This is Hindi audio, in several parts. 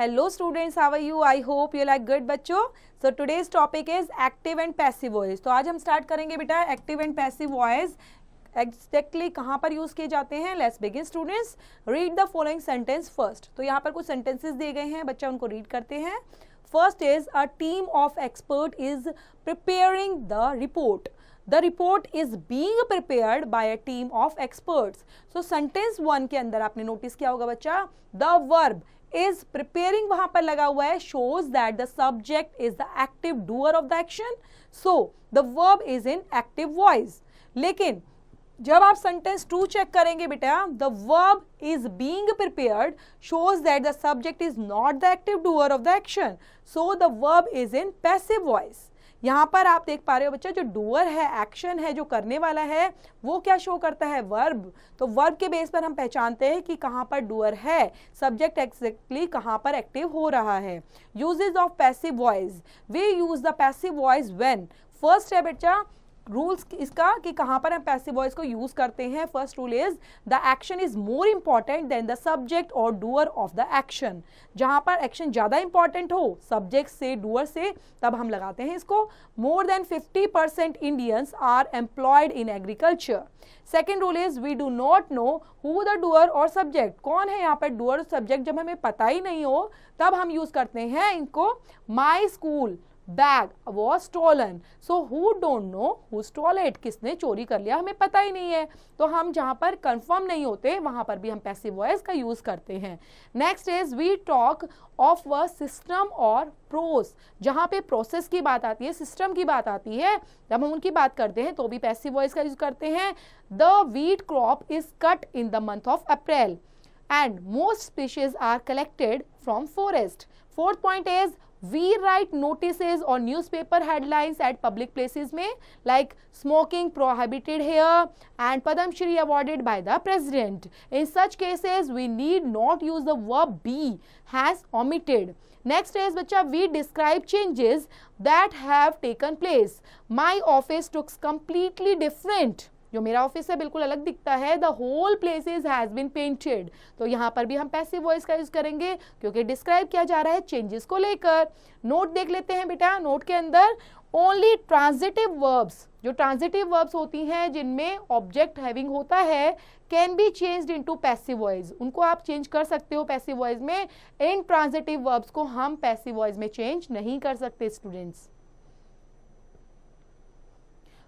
Hello students, how are you? I hope you like good बच्चों. So today's topic is active and passive voice. तो आज हम स्टार्ट करेंगे बेटा active and passive voice exactly कहाँ पर यूज़ किए जाते हैं. Let's begin students. Read the following sentence first. तो यहाँ पर कुछ sentences दिए गए हैं, बच्चा उनको read करते हैं. First is a team of expert is preparing the report. The report is being prepared by a team of experts. So sentence 1 के अंदर आपने नोटिस किया होगा बच्चा, the verb is preparing वहां पर लगा हुआ है, shows that the subject is the active doer of the action. So the verb is in active voice. लेकिन जब आप सेंटेंस 2 चेक करेंगे बेटा, the verb is being prepared shows that the subject is not the active doer of the action. So the verb is in passive voice. यहाँ पर आप देख पा रहे हो बच्चा, जो डूअर है, एक्शन है, जो करने वाला है, वो क्या शो करता है? वर्ब. तो वर्ब के बेस पर हम पहचानते हैं कि कहाँ पर डूअर है, सब्जेक्ट एग्जैक्टली कहाँ पर एक्टिव हो रहा है. Uses of passive voice, we use the passive voice when. First है बच्चा रूल्स इसका कि कहाँ पर हम पैसिव वॉइस को यूज करते हैं. First rule is the action is more important than the subject और डूअर ऑफ द एक्शन. जहाँ पर एक्शन ज़्यादा इंपॉर्टेंट हो सब्जेक्ट से, डूअर से, तब हम लगाते हैं इसको. More than 50% Indians are employed in agriculture. Second rule is we do not know who the doer और सब्जेक्ट. कौन है यहाँ पर डूअर और सब्जेक्ट, जब हमें पता ही नहीं हो तब हम यूज करते हैं इनको. My school bag was stolen. So who don't know who stole it, किसने चोरी कर लिया हमें पता ही नहीं है. तो हम जहां पर कंफर्म नहीं होते वहां पर भी हम पैसिव वॉइस का यूज करते हैं. Next is we talk of a system और प्रोस. जहां पे प्रोसेस की बात आती है, सिस्टम की बात आती है, जब हम उनकी बात करते हैं तो भी पैसिव वॉइस का यूज करते हैं. The wheat crop is cut in the month of April and most species are collected from forest. Fourth point is we write notices or newspaper headlines at public places में, like smoking prohibited here and Padam Shri awarded by the president. In such cases we need not use the verb be has omitted. Next is बच्चा we describe changes that have taken place. My office looks completely different. जो मेरा ऑफिस है बिल्कुल अलग दिखता है. The whole places has been painted. तो यहाँ पर भी हम पैसिव वॉइस का यूज करेंगे क्योंकि डिस्क्राइब किया जा रहा है चेंजेस को लेकर. नोट देख लेते हैं बेटा. नोट के अंदर ओनली ट्रांजिटिव वर्ब्स, जो ट्रांजिटिव वर्ब्स होती हैं जिनमें ऑब्जेक्ट हैविंग होता है, can be changed into passive voice. उनको आप चेंज कर सकते हो पैसिव वॉइस में. इन ट्रांजिटिव वर्ब्स को हम पैसिव वॉइस में चेंज नहीं कर सकते students.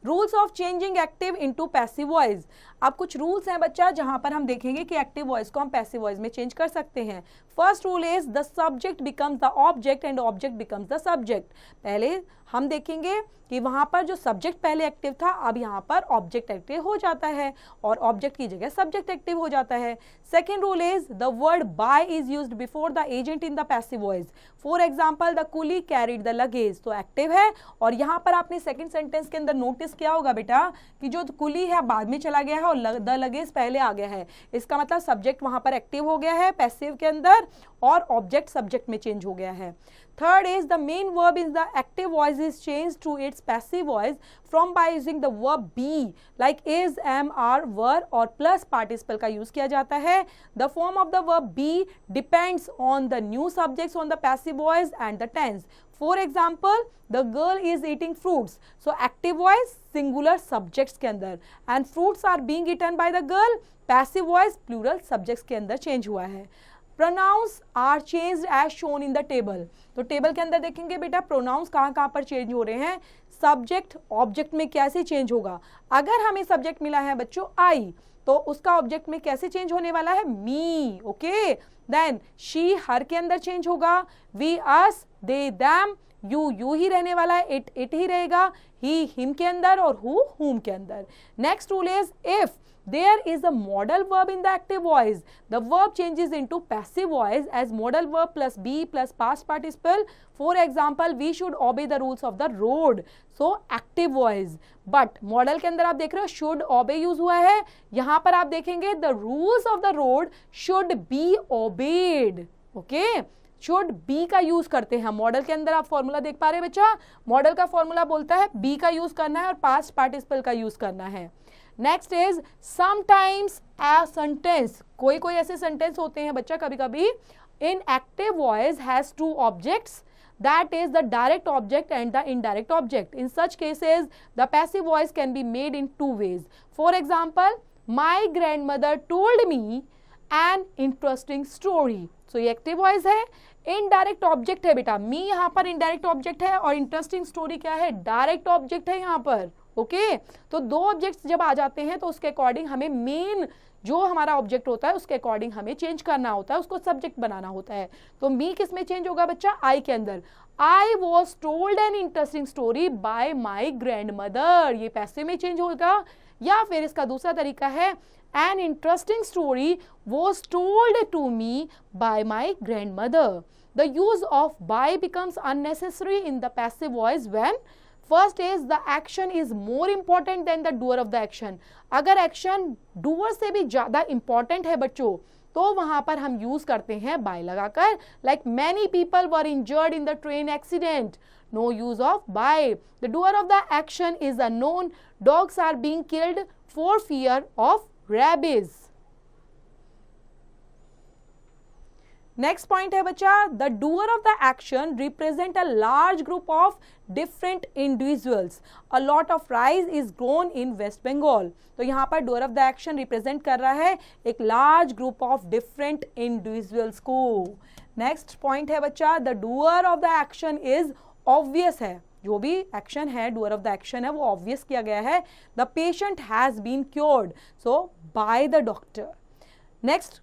Rules of changing active into passive voice. अब कुछ रूल्स हैं बच्चा जहां पर हम देखेंगे कि एक्टिव वॉइस को हम पैसिव वॉइस में चेंज कर सकते हैं. First rule is the subject becomes the object and object becomes the subject. पहले हम देखेंगे कि वहां पर जो सब्जेक्ट पहले एक्टिव था, अब यहाँ पर ऑब्जेक्ट एक्टिव हो जाता है और ऑब्जेक्ट की जगह सब्जेक्ट एक्टिव हो जाता है. Second rule is the word by is used before the agent in the passive voice. For example the coolie carried the luggage, तो एक्टिव है. और यहाँ पर आपने सेकेंड सेंटेंस के अंदर नोटिस किया होगा बेटा कि जो कुली है बाद में चला गया है और द लगेज पहले आ गया है. इसका मतलब सब्जेक्ट वहां पर एक्टिव हो गया है पैसिव के अंदर और ऑब्जेक्ट सब्जेक्ट में चेंज हो गया है. Third is the main verb in the active voice is changed to its passive voice from by using the verb be, like is, am, are, were और plus participle का use किया जाता है. The form of the verb be depends on the new subjects on the passive voice and the tense. For example, the girl is eating fruits. So active voice singular subjects के अंदर and fruits are being eaten by the girl. Passive voice plural subjects के अंदर change हुआ है. Pronouns are changed as shown in the table. तो टेबल के अंदर देखेंगे बेटा प्रोनाउंस कहाँ पर चेंज हो रहे हैं. सब्जेक्ट ऑब्जेक्ट में कैसे चेंज होगा. अगर हमें सब्जेक्ट मिला है बच्चों आई, तो उसका ऑब्जेक्ट में कैसे चेंज होने वाला है? Me. Okay. Then she her के अंदर चेंज होगा. We us, they them, you ही रहने वाला है, इट ही रहेगा. ही हिम के अंदर और हुम के अंदर. Next rule is if there is a modal verb in the active voice, the verb changes into passive voice as modal verb plus be plus past participle. For example, we should obey the rules of the road. So active voice. But modal के अंदर आप देख रहे हो should obey यूज हुआ है. यहाँ पर आप देखेंगे the rules of the road should be obeyed. Okay? Should be का यूज करते हैं. मॉडल के अंदर आप फॉर्मूला देख पा रहे हैं बच्चा. मॉडल का फॉर्मूला बोलता है बी का यूज करना है और पास्ट पार्टिसिपल का यूज करना है. Next is sometimes a sentence. कोई ऐसे सेंटेंस होते हैं बच्चा कभी कभी in active voice has two objects, that is the direct object and the indirect object. In such cases, the passive voice can be made in two ways. For example, my grandmother told me an interesting story. So ये एक्टिव वॉइस है, इनडायरेक्ट ऑब्जेक्ट है बेटा, मी यहाँ पर इनडायरेक्ट ऑब्जेक्ट है और इंटरेस्टिंग स्टोरी क्या है, डायरेक्ट ऑब्जेक्ट है यहाँ पर. ओके तो दो ऑब्जेक्ट्स जब आ जाते हैं तो उसके अकॉर्डिंग हमें मेन जो हमारा ऑब्जेक्ट होता है उसके अकॉर्डिंग हमें चेंज करना होता है, उसको सब्जेक्ट बनाना होता है. तो मी किस में चेंज होगा बच्चा, आई के अंदर. I was told an interesting story by my grand mother, ये पैसिव में चेंज होगा. या फिर इसका दूसरा तरीका है, an interesting story was told to me by my grandmother. The use of by becomes unnecessary in the passive voice when first is the action is more important than the doer of the action. अगर action doer से भी ज़्यादा important है बच्चों तो वहाँ पर हम यूज करते हैं by लगाकर, like many people were injured in the train accident. No use of by. The doer of the action is unknown. Dogs are being killed for fear of rabies. Next point है बच्चा, the doer of the action represent a large group of different individuals. A lot of rice is grown in West Bengal. तो यहाँ पर doer of the action represent कर रहा है एक large group of different individuals को. Next point है बच्चा, the doer of the action is obvious है, जो भी एक्शन है doer of the action है वो obvious किया गया है. The patient has been cured, so by the doctor. Next,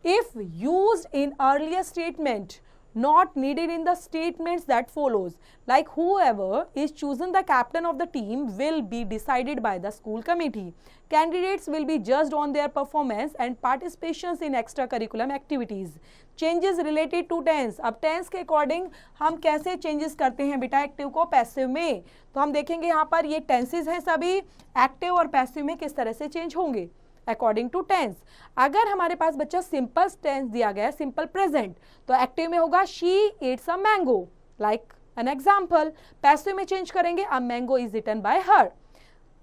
if used in earlier statement, not needed in the statements that follows, like whoever is chosen the captain of the team will be decided by the school committee. Candidates will be judged on their performance and participations in extracurricular activities. Changes related to tense. अब tense के अकॉर्डिंग हम कैसे चेंजेस करते हैं बेटा एक्टिव को पैसिव में, तो हम देखेंगे यहाँ पर ये टेंसेज हैं सभी, एक्टिव और पैसिव में किस तरह से चेंज होंगे अकॉर्डिंग टू टेंस. अगर हमारे पास बच्चा सिंपल टेंस दिया गया है, सिंपल प्रेजेंट, तो एक्टिव में होगा she eats a mango, like an example. Passive में चेंज करेंगे a mango is eaten by her.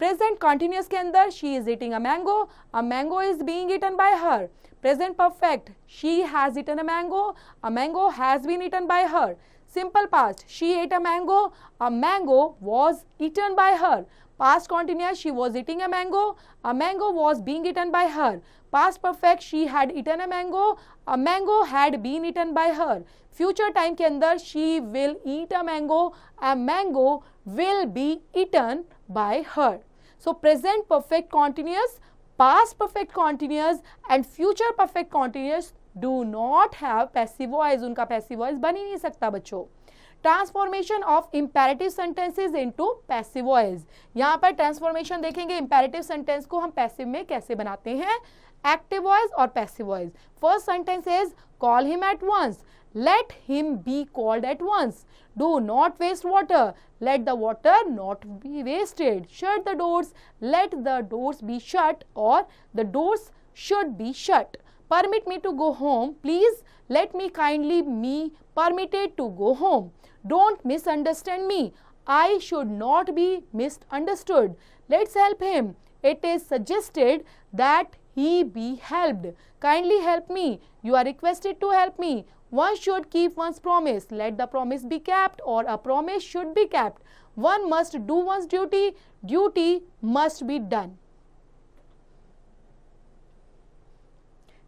Present continuous के अंदर she is eating a mango is being eaten by her. Present perfect she has eaten a mango has been eaten by her. Simple past she ate a mango was eaten by her. Past continuous, she was eating a mango was being eaten by her. Past perfect, she had eaten a mango had been eaten by her. Future time के अंदर she will eat a mango will be eaten by her. So present perfect continuous, past perfect continuous and future perfect continuous do not have passive voice. उनका passive voice बन ही नहीं सकता बच्चों. Transformation of imperative sentences into passive voice. यहाँ पर ट्रांसफॉर्मेशन देखेंगे इंपेरेटिव सेंटेंस को हम पैसिव में कैसे बनाते हैं, एक्टिव वॉइस और passive voice. First sentence is call him at once, let him be called at once. Do not waste water, let the water not be wasted. Shut the doors, let the doors be shut और the doors should be shut. Permit me to go home, please let me kindly me permitted to go home. Don't misunderstand me. I should not be misunderstood. Let's help him. It is suggested that he be helped. Kindly help me. You are requested to help me. One should keep one's promise. Let the promise be kept or a promise should be kept. One must do one's duty. Duty must be done.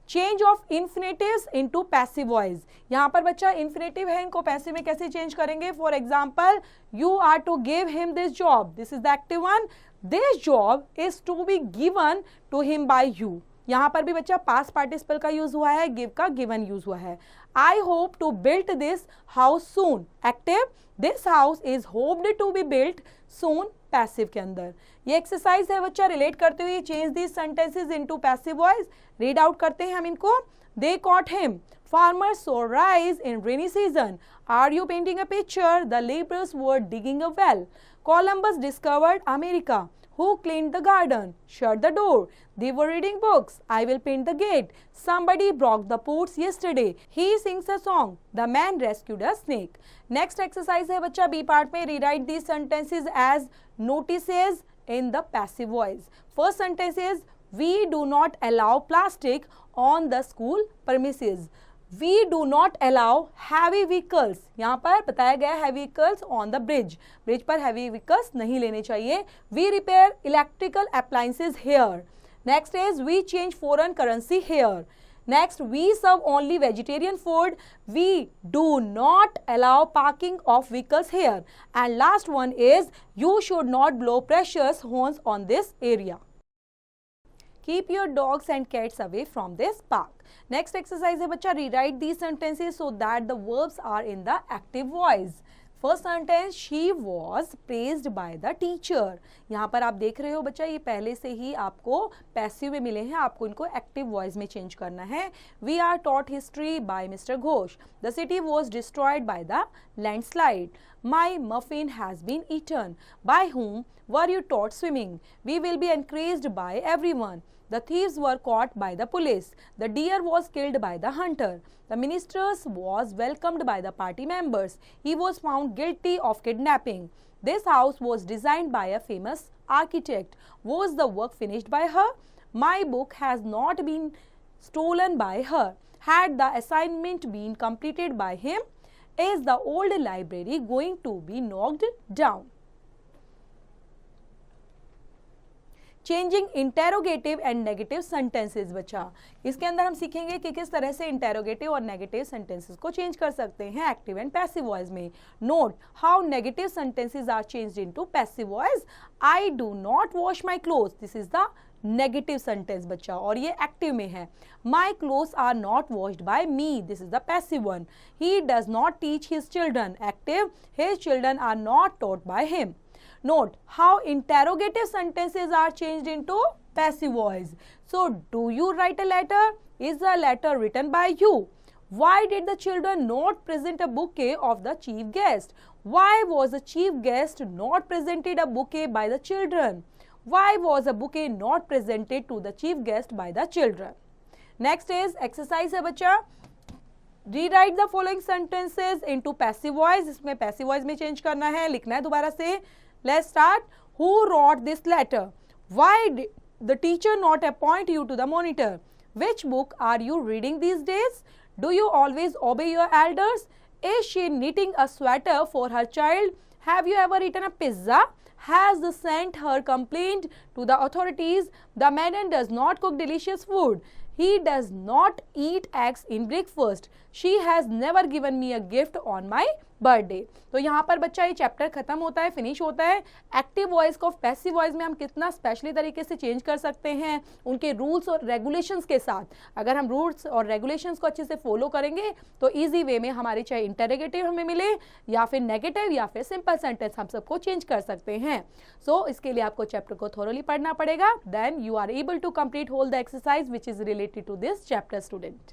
Change of infinitives into passive voice. यहाँ पर बच्चा इन्फिनेटिव है, इनको पैसिव में कैसे चेंज करेंगे. For example, you are to give him this job, this is the active one. This job is to be given to him by you. यहाँ पर भी बच्चा पास्ट पार्टिसिपल का यूज हुआ है, गिव का गिवन यूज हुआ है. I hope to build this house soon, active. This house is hoped to be built soon, passive के अंदर. ये एक्सरसाइज है बच्चा रिलेट करते हुए change these sentences into passive voice. Read out करते हैं हम इनको. They caught him, farmers sow rice in rainy season. Are you painting a picture? The laborers were digging a well. Columbus discovered America. Who cleaned the garden? Shut the door. They were reading books. I will paint the gate. Somebody broke the pots yesterday. He sings a song. The man rescued a snake. Next exercise है बच्चा B part में. Rewrite these sentences as notices in the passive voice. First sentence is we do not allow plastic on the school premises. We do not allow heavy vehicles, यहाँ पर बताया गया heavy vehicles on the bridge, bridge पर हैवी व्हीकल्स नहीं लेने चाहिए. We repair electrical appliances here. Next is we change foreign currency here. Next, we serve only vegetarian food. We do not allow parking of vehicles here. And last one is, you should not blow precious horns on this area. Keep your dogs and cats away from this park. Next exercise है बच्चा, rewrite these sentences so that the verbs are in the active voice. First sentence, she was praised by the teacher. यहाँ पर आप देख रहे हो बच्चा, ये पहले से ही आपको पैसिव में मिले हैं, आपको इनको एक्टिव वॉइस में चेंज करना है. We are taught history by mister Ghosh. The city was destroyed by the landslide. My muffin has been eaten. By whom were you taught swimming? We will be encouraged by everyone. The thieves were caught by the police. The deer was killed by the hunter. The minister was welcomed by the party members. He was found guilty of kidnapping. This house was designed by a famous architect. Was the work finished by her? My book has not been stolen by her. Had the assignment been completed by him? Is the old library going to be knocked down? Changing interrogative and negative sentences बच्चा, इसके अंदर हम सीखेंगे कि किस तरह से इंटेरोगेटिव और नेगेटिव सेंटेंसेस को चेंज कर सकते हैं एक्टिव एंड पैसिव वॉइस में. Note how negative sentences are changed into passive voice. I do not wash my clothes, this is the negative sentence बच्चा, और ये एक्टिव में है. My clothes are not washed by me, this is the passive one. He does not teach his children, active. His children are not taught by him. Note how interrogative sentences are changed into passive voice. So, do you write a letter? Is the letter written by you? Why did the children not present a bouquet of the chief guest? Why was the chief guest not presented a bouquet by the children? Why was a bouquet not presented to the chief guest by the children? Next is exercise है बच्चा. Rewrite the following sentences into passive voice. इसमें passive voice में change करना है, लिखना है दोबारा से. Let's start. Who wrote this letter? Why did the teacher not appoint you to the monitor? Which book are you reading these days? Do you always obey your elders? Is she knitting a sweater for her child? Have you ever eaten a pizza? Has the sent her complaint to the authorities? The man does not cook delicious food. He does not eat eggs in breakfast. She has never given me a gift on my birthday. तो यहाँ पर बच्चा ये चैप्टर खत्म होता है, फिनिश होता है. एक्टिव वॉइस को पैसिव वॉइस में हम कितना स्पेशली तरीके से चेंज कर सकते हैं उनके रूल्स और रेगुलेशंस के साथ. अगर हम रूल्स और रेगुलेशंस को अच्छे से फॉलो करेंगे तो इजी वे में हमारे चाहे इंटरोगेटिव हमें मिले या फिर नेगेटिव या फिर सिंपल सेंटेंस हम सबको चेंज कर सकते हैं. सो इसके लिए आपको चैप्टर को थोरोली पढ़ना पड़ेगा. Then you are able to complete whole the exercise which is related to this chapter student.